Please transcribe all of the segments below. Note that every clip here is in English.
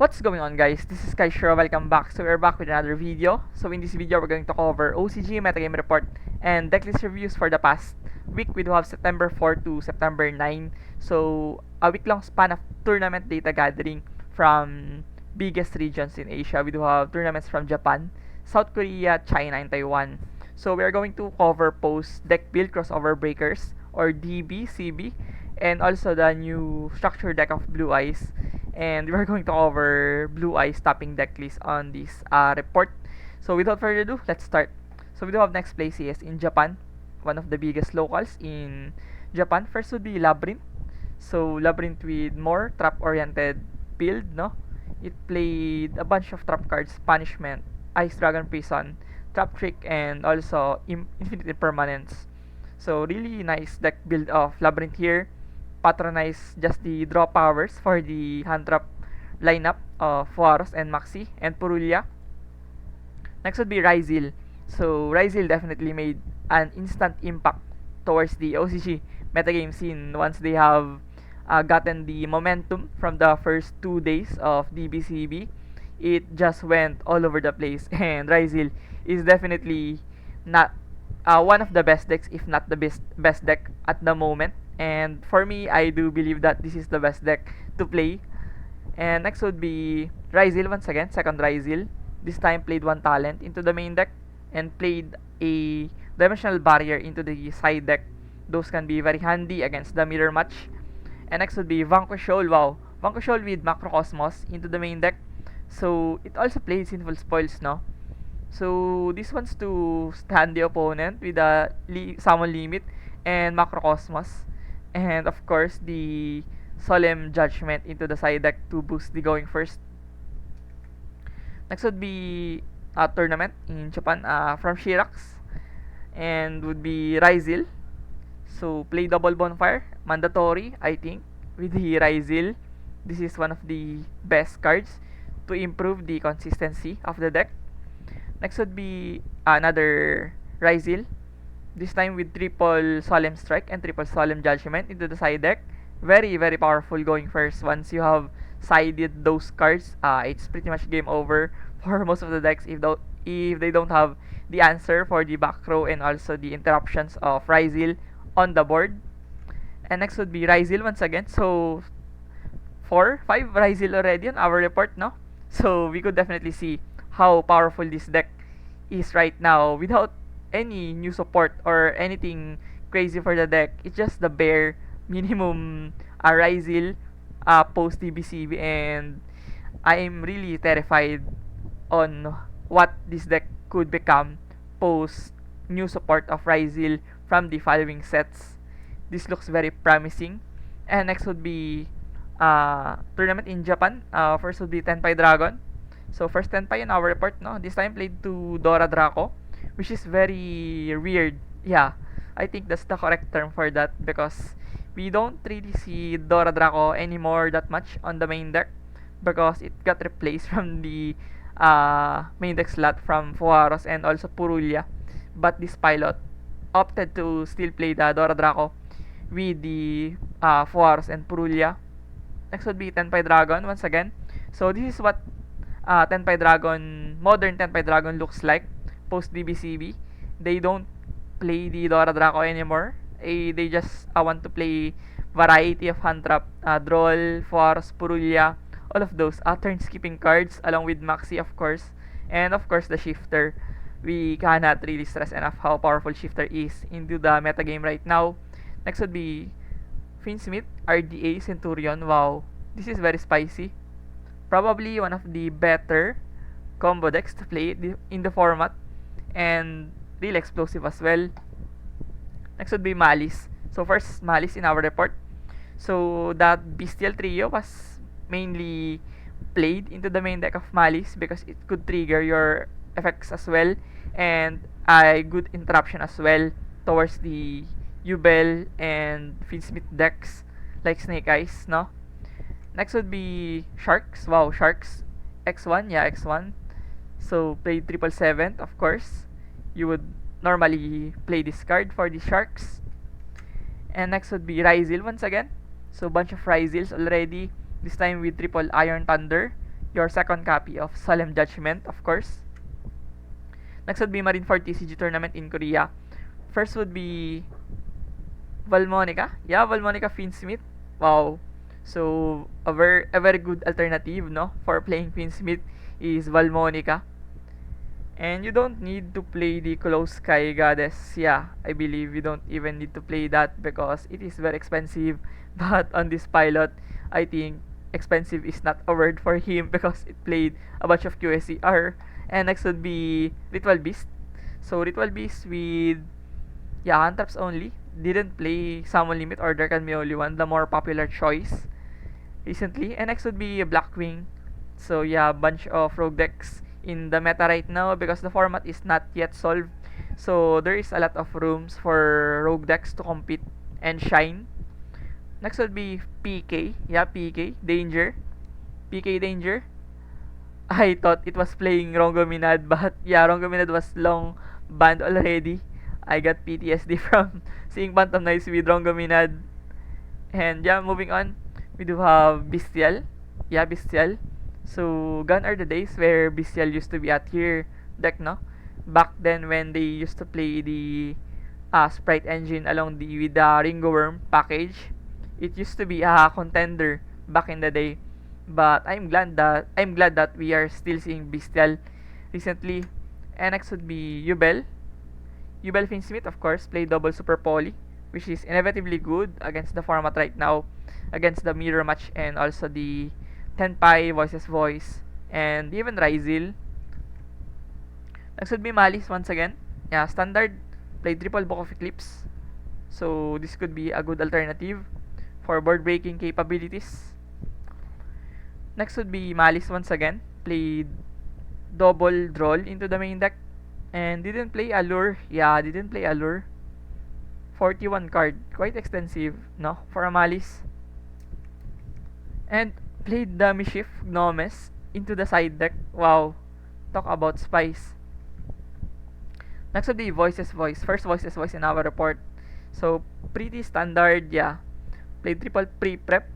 What's going on, guys? This is Kaishiro. Welcome back. So we're back with another video. So in this video we're going to cover OCG metagame report and decklist reviews for the past week. We do have September 4 to September 9. So a week long span of tournament data gathering from biggest regions in Asia. We do have tournaments from Japan, South Korea, China, and Taiwan. So we are going to cover post deck build crossover breakers or DB, CB, and also the new structure deck of Blue Eyes, and we're going to cover Blue Eyes topping deck list on this report. So without further ado, let's start. So we do have next place is in Japan, one of the biggest locals in Japan. First would be Labyrinth. So Labyrinth with more trap oriented build, no? It played a bunch of trap cards, Punishment, Ice Dragon Prison, Trap Trick, and also Infinite Impermanence. So really nice deck build of Labyrinth here. Patronize just the draw powers for the hand trap lineup of Fuaros and Maxi and Purulia. Next would be Ryzil. So Ryzil definitely made an instant impact towards the OCG metagame scene once they have gotten the momentum from the first 2 days of DBCB. It just went all over the place, and Ryzil is definitely not one of the best decks, if not the best deck at the moment. And for me, I do believe that this is the best deck to play. And next would be Ryzil once again, second Ryzil. This time played one talent into the main deck and played a dimensional barrier into the side deck. Those can be very handy against the mirror match. And next would be Vanquishol. Wow, Vanquishol with Macrocosmos into the main deck. So it also played Sinful Spoils, no? So this one's to stand the opponent with a summon limit and Macrocosmos. And of course, the Solemn Judgment into the side deck to boost the going first. Next would be a tournament in Japan from Shirax, and would be Ryzil. So play double bonfire, mandatory, I think, with the Ryzil. This is one of the best cards to improve the consistency of the deck. Next would be another Ryzil, this time with triple Solemn Strike and triple Solemn Judgment into the side deck. Very, very powerful going first. Once you have sided those cards, it's pretty much game over for most of the decks if they don't have the answer for the back row and also the interruptions of Ryzil on the board. And next would be Ryzil once again. So 5 Ryzil already on our report, no? So we could definitely see how powerful this deck is right now without any new support or anything crazy for the deck. It's just the bare minimum Ryzil post DBCB, and I'm really terrified on what this deck could become post new support of Ryzil from the following sets. This looks very promising. And next would be tournament in Japan. First would be Tenpai Dragon. So first Tenpai in our report, no? This time played to Dora Draco, which is very weird. Yeah, I think that's the correct term for that, because we don't really see Dora Draco anymore that much on the main deck because it got replaced from the main deck slot from Fuaros and also Purulia. But this pilot opted to still play the Dora Draco with the Fuaros and Purulia. Next would be Tenpai Dragon once again. So this is what modern Tenpai Dragon looks like post DBCB. They don't play the Dora Draco anymore. They just want to play variety of hand trap, Droll, Force, Purulia, all of those turn skipping cards along with Maxi, of course, and of course the Shifter. We cannot really stress enough how powerful Shifter is into the metagame right now. Next would be Finsmith, RDA, Centurion. Wow, this is very spicy. Probably one of the better combo decks to play in the format, and really explosive as well. Next would be Malice. So first Malice in our report. So that Bestial Trio was mainly played into the main deck of Malice because it could trigger your effects as well, and a good interruption as well towards the Yubel and Finsmith decks like Snake Eyes, no? Next would be Sharks. Wow, Sharks. X1, yeah, X1. So play 777, of course. You would normally play this card for the Sharks. And next would be Ryzil once again. So bunch of Ryzils already. This time with triple Iron Thunder. your second copy of Solemn Judgment, of course. Next would be Marineford TCG tournament in Korea. First would be Valmonica. Yeah, Valmonica Fiendsmith. Wow. So a very good alternative, no, for playing Fiendsmith is Valmonica. And you don't need to play the Close Sky Goddess. Yeah, I believe you don't even need to play that because it is very expensive. But on this pilot, I think expensive is not a word for him because it played a bunch of QSCR. And next would be Ritual Beast. So Ritual Beast with, yeah, hand traps only. Didn't play Summon Limit or There Can Be Only One, the more popular choice recently. And next would be Blackwing. So yeah, bunch of rogue decks in the meta right now because the format is not yet solved. So there is a lot of rooms for rogue decks to compete and shine. Next would be PK. Yeah, PK. Danger. PK Danger. I thought it was playing Rongominad, but yeah, Rongominad was long banned already. I got PTSD from seeing Phantom Knights with Rongominad. And yeah, moving on, we do have Bestial. Yeah, Bestial. So, gone are the days where Bestial used to be a tier deck, no? Back then when they used to play the Sprite engine along with the Ringo Worm package, it used to be a contender back in the day. But I'm glad that we are still seeing Bestial recently. And next would be Yubel. Yubel Finsmith, of course, played double Super Poly, which is inevitably good against the format right now, against the mirror match and also the Tenpai, Voices Voice, and even Ryzil. Next would be Malice once again. Yeah, standard, played triple Book of Eclipse. So this could be a good alternative for board breaking capabilities. Next would be Malice once again. Played double Droll into the main deck. And didn't play Allure. Yeah, didn't play Allure. 41 card. Quite extensive, no? For a Malice. And played the Mischief Gnomes into the side deck. Wow. Talk about spice. Next would be Voices Voice. First Voices Voice in our report. So, pretty standard, yeah. Played triple pre-prep.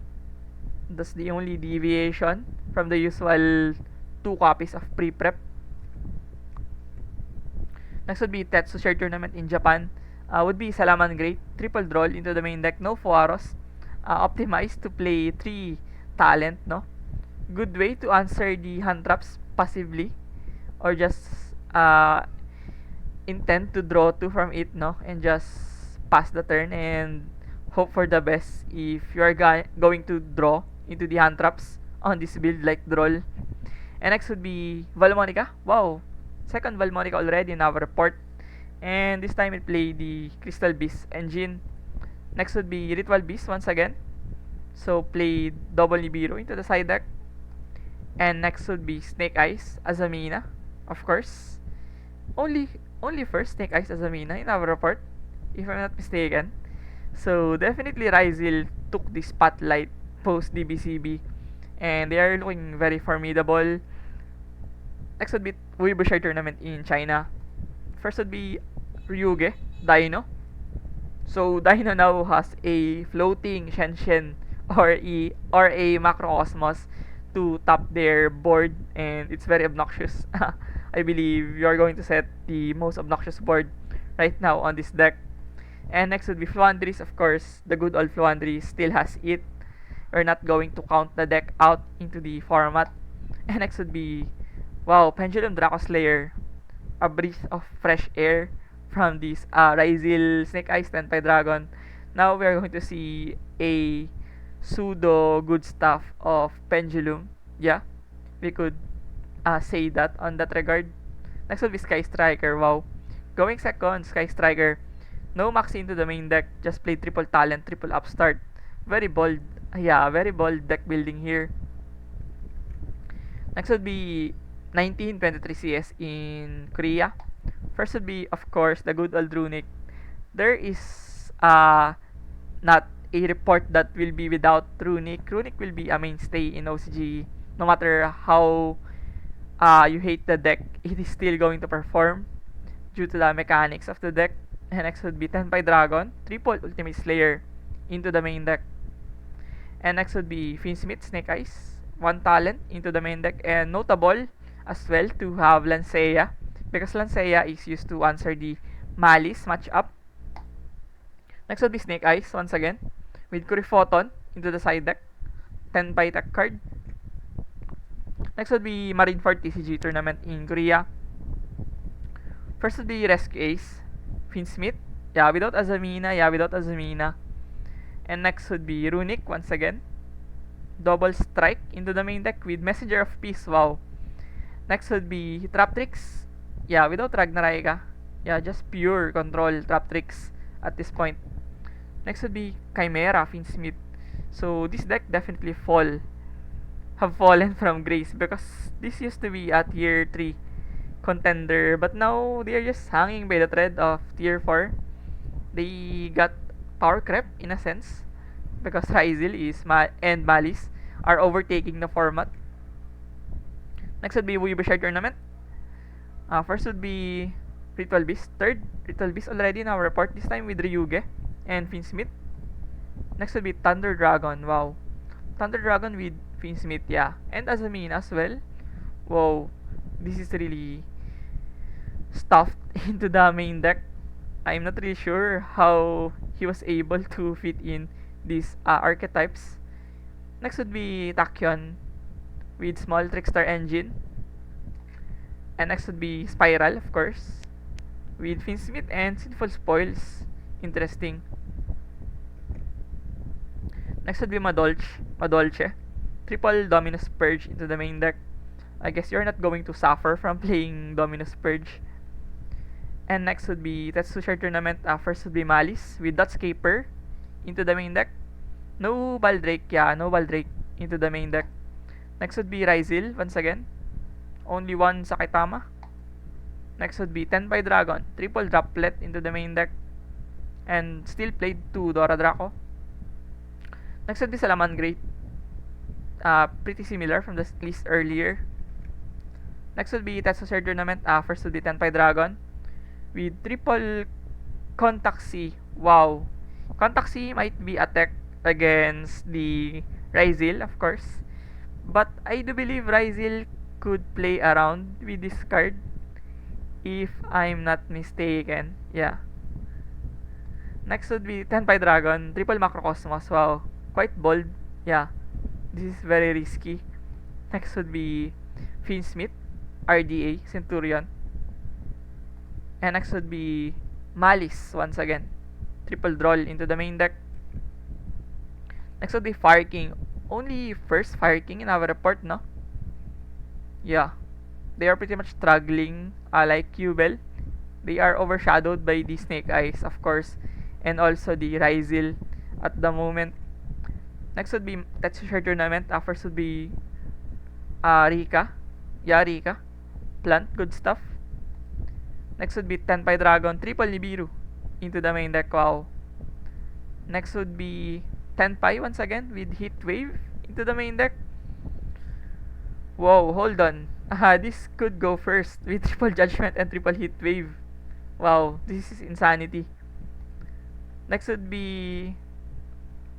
That's the only deviation from the usual 2 copies of pre-prep. Next would be Tetsu Shared Tournament in Japan. Would be Salaman Great. Triple Droll into the main deck. No Fuaros. Optimized to play 3 talent, no? Good way to answer the hand traps passively. Or just intend to draw 2 from it, no? And just pass the turn and hope for the best if you are going to draw into the hand traps on this build like Droll. And next would be Valmonica. Wow, second Valmonica already in our report. And this time it played the Crystal Beast engine. Next would be Ritual Beast once again. So played double Nibiru into the side deck. And next would be Snake Eyes as a Mina, of course. Only first Snake Eyes as a Mina in our report, if I'm not mistaken. So definitely Ryzil took the spotlight post DBCB, and they are looking very formidable. Next would be Weibo Share Tournament in China. First would be Ryuge Dino. So Dino now has a floating Shenshen or a Macrocosmos to top their board, and it's very obnoxious. I believe you are going to set the most obnoxious board right now on this deck. And next would be Fluandris, of course. The good old Fluandris still has it. We're not going to count the deck out into the format. And next would be, wow, Pendulum Draco Slayer. A breath of fresh air from this Ryzil Snake Eyes Tenpai Dragon. Now we are going to see a pseudo good stuff of Pendulum. Yeah, we could say that on that regard. Next would be Sky Striker. Wow, going second, Sky Striker. No max into the main deck, just play triple talent, triple upstart. Very bold. Yeah, very bold deck building here. Next would be 1923 CS in Korea. First would be, of course, the good old Runic. There is not a report that will be without Runic. Runic will be a mainstay in OCG. No matter how you hate the deck, it is still going to perform due to the mechanics of the deck. And next would be Tenpai Dragon, triple Ultimate Slayer into the main deck. And next would be Finsmith Snake Eyes. one talent into the main deck, and notable as well to have Lancea, because Lancea is used to answer the Malice matchup. Next would be Snake Eyes once again, with Kurifoton into the side deck, 10 by tech card. Next would be Marineford TCG tournament in Korea. First would be Rescue Ace, Finsmith, without Azamina. And next would be Runic once again, double strike into the main deck with Messenger of Peace, wow. Next would be Traptrix, without Ragnaraka, just pure control Traptrix at this point. Next would be Chimera, Finsmith. So this deck definitely have fallen from grace, because this used to be a tier 3 contender, but now they are just hanging by the thread of tier 4. They got power creep in a sense, because Ryzel and Malice are overtaking the format. Next would be Weeby Shard Tournament. First would be Ritual Beast. Third, Ritual Beast already in our report, this time with Ryuge and Finsmith. Next would be Thunder Dragon, wow. Thunder Dragon with Finsmith, and Azamina as well. Wow, this is really stuffed into the main deck. I'm not really sure how he was able to fit in these archetypes. Next would be Tachyon with Small Trickstar Engine. And next would be Spiral, of course, with Finsmith and Sinful Spoils. Interesting. Next would be Madolche. Triple Dominus Purge into the main deck. I guess you're not going to suffer from playing Dominus Purge. And next would be Tetsu Shard Tournament. First would be Malice with Dotscaper into the main deck. No Baldrake, into the main deck. Next would be Ryzel once again. Only one Saitama. Next would be 10 by Dragon. Triple Droplet into the main deck. And still played 2 Dora Draco. Next would be Salamangreat. Pretty similar from the list earlier. Next would be Tetsu Shard Tournament. First would be Tenpai Dragon with triple Contact C. Wow. Contact C might be attack against the Ryzel, of course. But I do believe Ryzel could play around with this card, if I'm not mistaken. Next would be Tenpai Dragon, triple Macrocosmos. Wow. Quite bold. This is very risky. Next would be Finsmith, RDA, Centurion. And next would be Malice once again. Triple Droll into the main deck. Next would be Fire King. Only first Fire King in our report, no? They are pretty much struggling, like Cubel. They are overshadowed by the Snake Eyes, of course, and also the Ryzel at the moment. Next would be Tetsu Shard Tournament. First would be Rika. Rika. Plant, good stuff. Next would be Tenpai Dragon, triple Nibiru into the main deck. Wow. Next would be Tenpai once again with Heat Wave into the main deck. Wow, hold on. This could go first with triple Judgment and triple Heat Wave. Wow, this is insanity. Next would be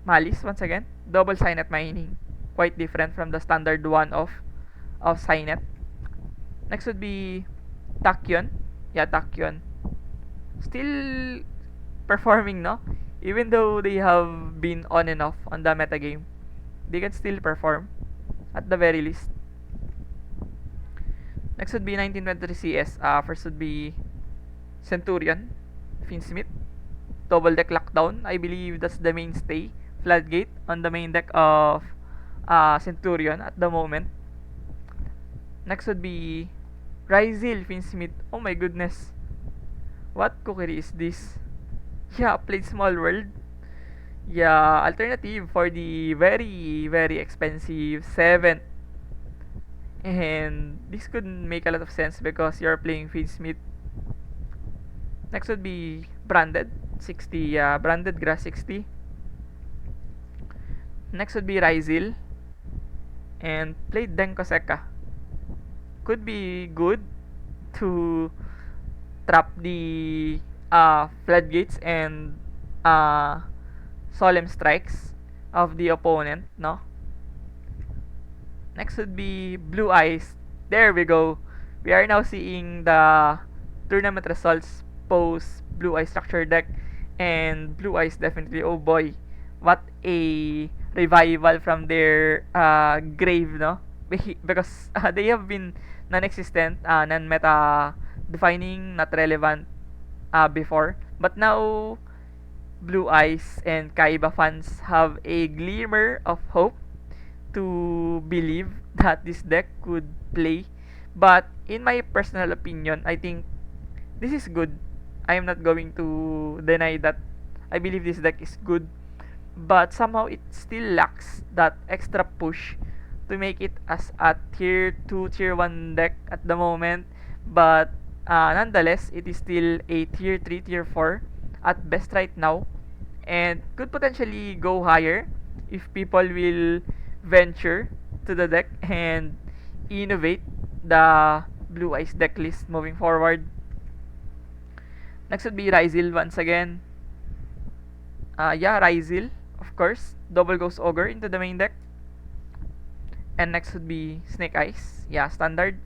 Malice once again. Double Signet Mining. Quite different from the standard one of Signet. Next would be Tachyon. Tachyon. Still performing, no? Even though they have been on and off on the metagame, they can still perform at the very least. Next would be 1923 CS. First would be Centurion, Finsmith, double deck Lockdown. I believe that's the mainstay. Floodgate on the main deck of Centurion at the moment. Next would be Ryzel, Finsmith. Oh my goodness. What cookery is this? Played Small World. Alternative for the very, very expensive 7th. And this could make a lot of sense because you're playing Finsmith. Next would be Branded 60, Branded Grass 60. Next would be Ryzel. And played Denkoseka. Could be good to trap the floodgates and solemn strikes of the opponent, no? Next would be Blue Eyes. There we go. We are now seeing the tournament results post Blue Eyes structure deck. And Blue Eyes definitely, oh boy, what a revival from their grave, no? Because they have been non-existent, non-meta defining, not relevant before. But now, Blue Eyes and Kaiba fans have a glimmer of hope to believe that this deck could play. But in my personal opinion, I think this is good. I am not going to deny that I believe this deck is good, but somehow it still lacks that extra push to make it as a tier 2, tier 1 deck at the moment. But nonetheless, it is still a tier 3, tier 4 at best right now, and could potentially go higher if people will venture to the deck and innovate the Blue Eyes deck list moving forward. Next would be Ryzil once again. Yeah, Ryzil, of course. Double Ghost Ogre into the main deck. And next would be Snake Eyes. Yeah, standard.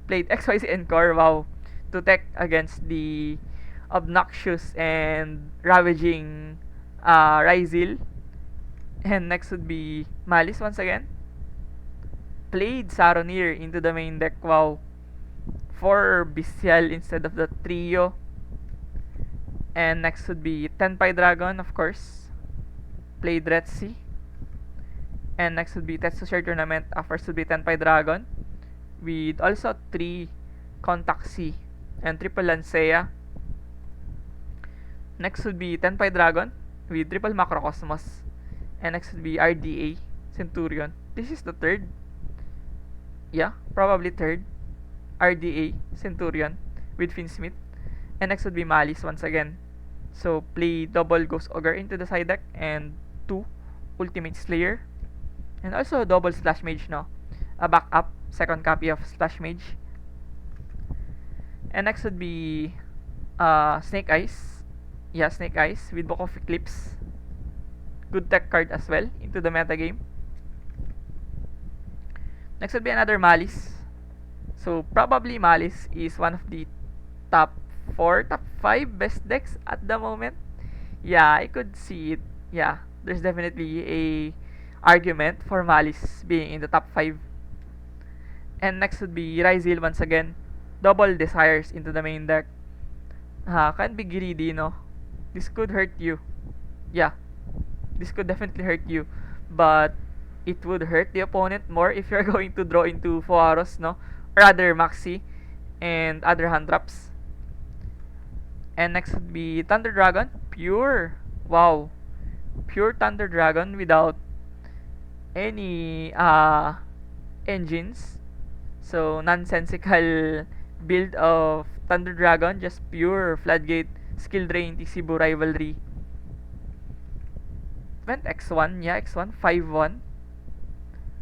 Played XYZ Encore, wow. To tech against the obnoxious and ravaging Ryzil. And next would be Malice once again. Played Saronir into the main deck, wow. For Bestial instead of the trio. And next would be Tenpai Dragon, of course. Played Retsi. And next would be Tetsu Share Tournament. First would be Tenpai Dragon. With also 3 Contact C and triple Lancea. Next would be Tenpai Dragon with triple Macrocosmos. And next would be RDA Centurion. This is the third. Yeah, probably third. RDA Centurion with Finsmith. And next would be Malice once again. So play double Ghost Ogre into the side deck and 2 Ultimate Slayer. And also double Splash Mage, no? A backup, second copy of Splash Mage. And next would be Snake Eyes. Yeah, Snake Eyes with Book of Eclipse. Good tech card as well into the metagame. Next would be another Malice. So probably Malice is one of the top 4, top 5 best decks at the moment. Yeah, I could see it. Yeah, there's definitely a argument for Malice being in the top 5. And next would be Ryzil once again. Double Desires into the main deck. Can't be greedy, no? This could hurt you. Yeah, this could definitely hurt you. But it would hurt the opponent more if you're going to draw into Fuaros, no? Rather Maxi and other hand traps. And next would be Thunder Dragon. Pure. Wow. Pure Thunder Dragon without any engines. So nonsensical build of Thunder Dragon, just pure Floodgate, skill drain, TCBU rivalry. Went X1, yeah, X1, 5-1.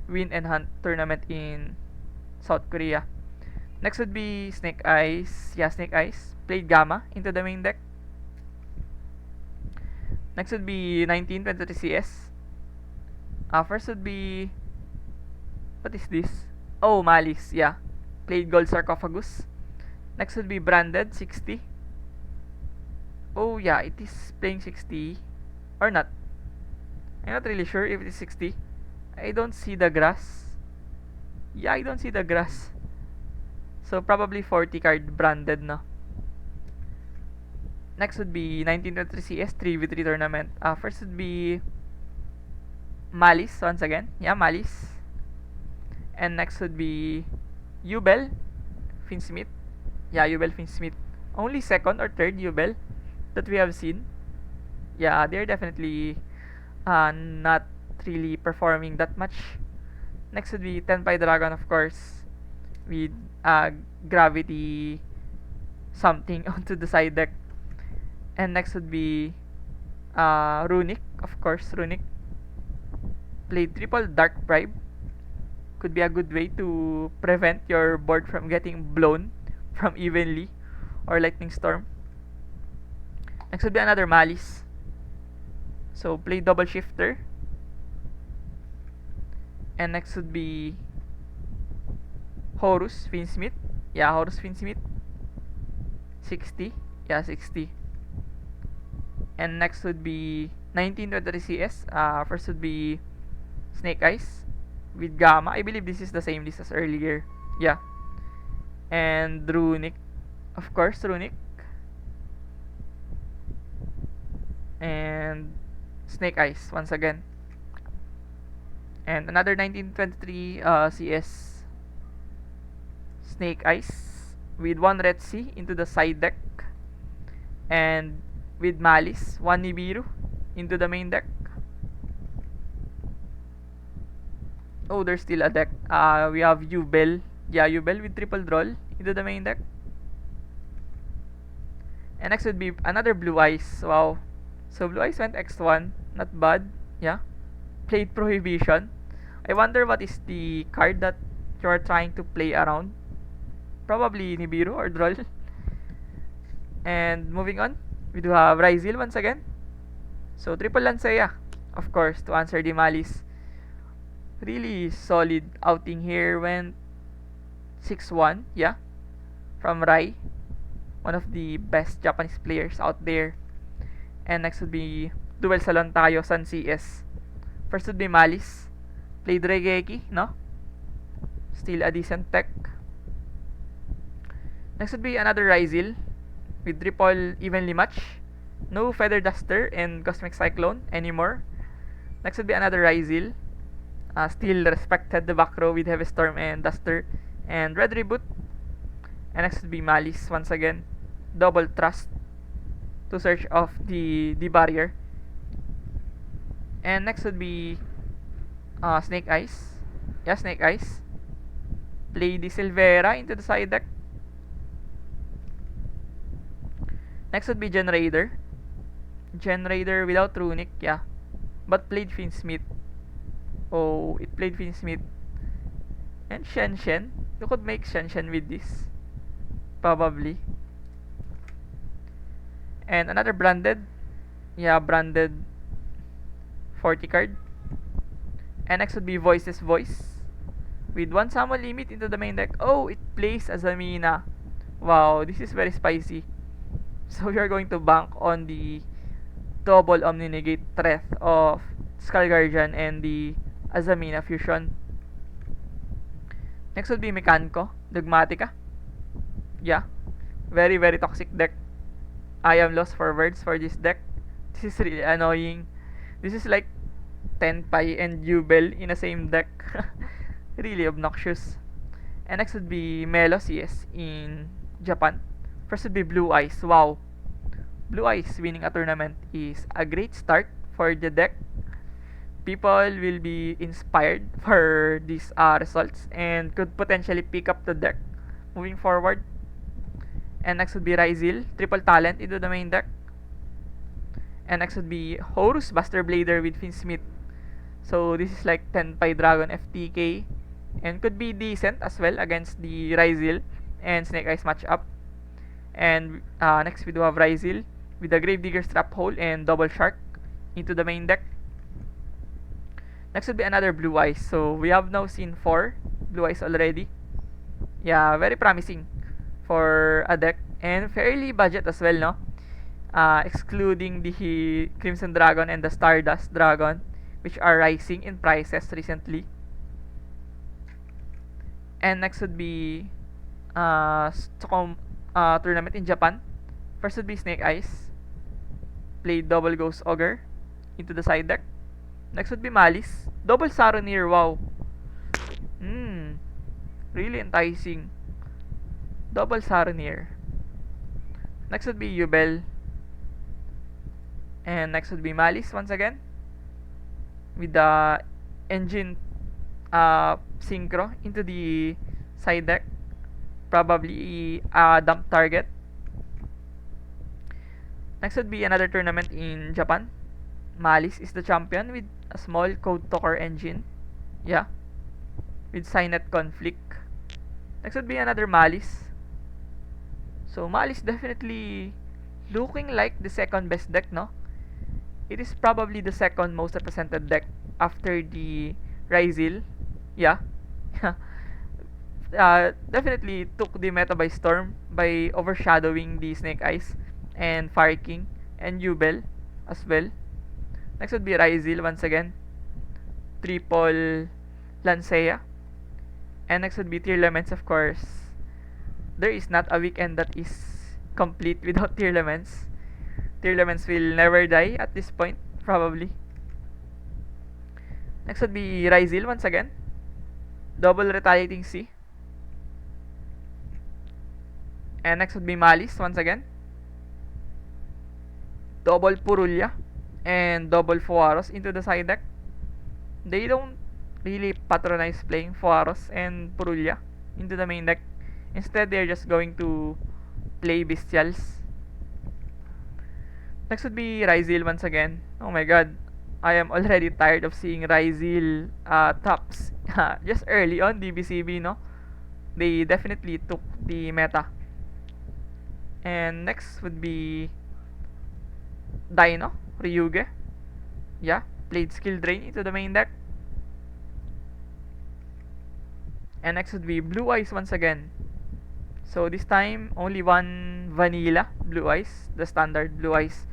Win and Hunt tournament in South Korea. Next would be Snake Eyes. Yeah, Snake Eyes. Played Gamma into the main deck. Next would be 1923 CS. First would be... What is this? Oh, Malice, yeah. Played Gold Sarcophagus. Next would be Branded, 60. Oh, yeah, it is playing 60. Or not. I'm not really sure if it is 60. I don't see the grass. Yeah, I don't see the grass. So, probably 40 card Branded, no? Next would be 1923 CS 3v3 tournament. First would be Malice once again. Yeah, Malice. And next would be Yubel Finsmith. Yeah, Yubel Finsmith. Only second or third Yubel that we have seen. Yeah, they're definitely not really performing that much. Next would be Tenpai Dragon, of course, with Gravity something onto the side deck. And next would be Runic, of course, Runic. Played triple Dark Bribe. Could be a good way to prevent your board from getting blown from Evenly or Lightning Storm. Next would be another Malice. So play Double Shifter. And next would be Horus Finsmith. Yeah, Horus Finsmith. 60. Yeah, 60. And next would be 1923 CS. First would be Snake Eyes with Gamma. I believe this is the same list as earlier. Yeah. And Runic. Of course, Runic. And Snake Eyes once again. And another 1923 CS Snake Eyes with 1 Red Sea into the side deck. And with Malice, 1 Nibiru into the main deck. Oh, there's still a deck. We have Yubel. Yeah, Yubel with triple droll into the main deck. And next would be another Blue Eyes. Wow. So Blue Eyes went X1. Not bad. Yeah. Played Prohibition. I wonder what is the card that you are trying to play around. Probably Nibiru or Droll. And moving on, we do have Ryzil once again. So triple Lancea, of course, to answer the Malice. Really solid outing here. Went 6-1, yeah, from Rai, one of the best Japanese players out there. And next would be Duel Salon tayo, Sun CS. First would be Malice. Played Regeki, no? Still a decent tech. Next would be another Ryzil with triple evenly match. No Feather Duster and Cosmic Cyclone anymore. Next would be another Ryzil. Still respected the back row with Heavy Storm and Duster and Red Reboot. And next would be Malice once again. Double Trust to search off the barrier. And next would be Snake Eyes. Yeah, Snake Eyes. Play the Silvera into the side deck. Next would be Gen Raider. Gen Raider without Runic, yeah. But played Finsmith. Oh, it played Finsmith. And Shen. You could make Shen with this. Probably. And another branded. Yeah, branded 40 card. And next would be Voices Voice. With 1 summon limit into the main deck. Oh, it plays Azamina. Wow, this is very spicy. So we are going to bank on the double Omni-Negate threat of Skull Guardian and the Azamina fusion. Next would be Mechanco, Dogmatica. Yeah, very toxic deck. I am lost for words for this deck. This is really annoying. This is like Tenpai and Yubel in the same deck. Really obnoxious. And next would be Melo CS in Japan. First would be Blue Eyes. Wow. Blue Eyes winning a tournament is a great start for the deck. People will be inspired for these results and could potentially pick up the deck moving forward. And next would be Ryzil, triple talent into the main deck. And next would be Horus Buster Blader with Finsmith. So this is like Tenpai Dragon FTK and could be decent as well against the Ryzil and Snake Eyes matchup. And next we do have Ryzil with the Gravedigger's Trap Hole and Double Shark into the main deck. Next would be another Blue Eyes. So we have now seen 4 Blue Eyes already. Yeah, very promising for a deck and fairly budget as well, no? Excluding the Crimson Dragon and the Stardust Dragon, which are rising in prices recently. And next would be Stockholm tournament in Japan. First would be Snake Eyes. Played double Ghost Ogre into the side deck. Next would be Malice. Double Saronir, wow. Really enticing. Double Saronir. Next would be Yubel. And next would be Malice once again. With the engine synchro into the side deck. Probably a dump target. Next would be another tournament in Japan. Malice is the champion with a small Code Talker engine. Yeah. With Signet Conflict. Next would be another Malice. So Malice definitely looking like the second best deck, no? It is probably the second most represented deck after the Ryzil. Yeah. definitely took the meta by storm by overshadowing the Snake Eyes and Fire King and Yubel as well. Next would be Ryzil once again, triple Lancea, and next would be Tearlaments, of course. There is not a weekend that is complete without Tearlaments. Tearlaments will never die at this point, probably. Next would be Ryzil once again, double Retaliating Sea. And next would be Malice once again, double Purulya, and double Fuaros into the side deck. They don't really patronize playing Fuaros and Purulya into the main deck. Instead, they're just going to play Bestials. Next would be Ryzil once again. Oh my god, I am already tired of seeing Ryzil tops just early on DBCB, no? They definitely took the meta. And next would be Dino, Ryuge. Yeah, played Skill Drain into the main deck. And next would be Blue Eyes once again. So this time, only one vanilla Blue Eyes, the standard Blue Eyes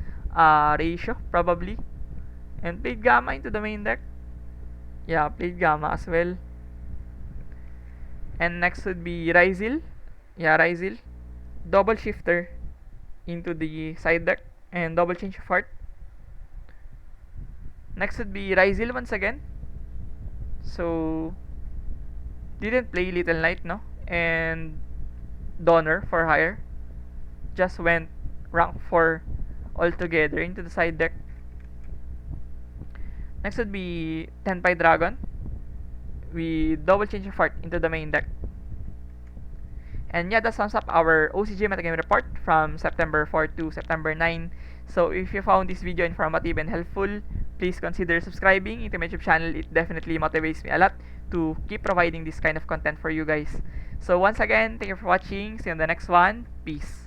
ratio, probably. And played Gamma into the main deck. Yeah, played Gamma as well. And next would be Ryzil. Yeah, Ryzil. Double Shifter into the side deck and double Change of Heart. Next would be Ryzil once again. So didn't play Little Knight, no? And Donner for hire. Just went rank 4 altogether into the side deck. Next would be Tenpai Dragon. We double Change of Heart into the main deck. And yeah, that sums up our OCG Metagame report from September 4 to September 9. So if you found this video informative and helpful, please consider subscribing into my YouTube channel. It definitely motivates me a lot to keep providing this kind of content for you guys. So once again, thank you for watching. See you on the next one. Peace.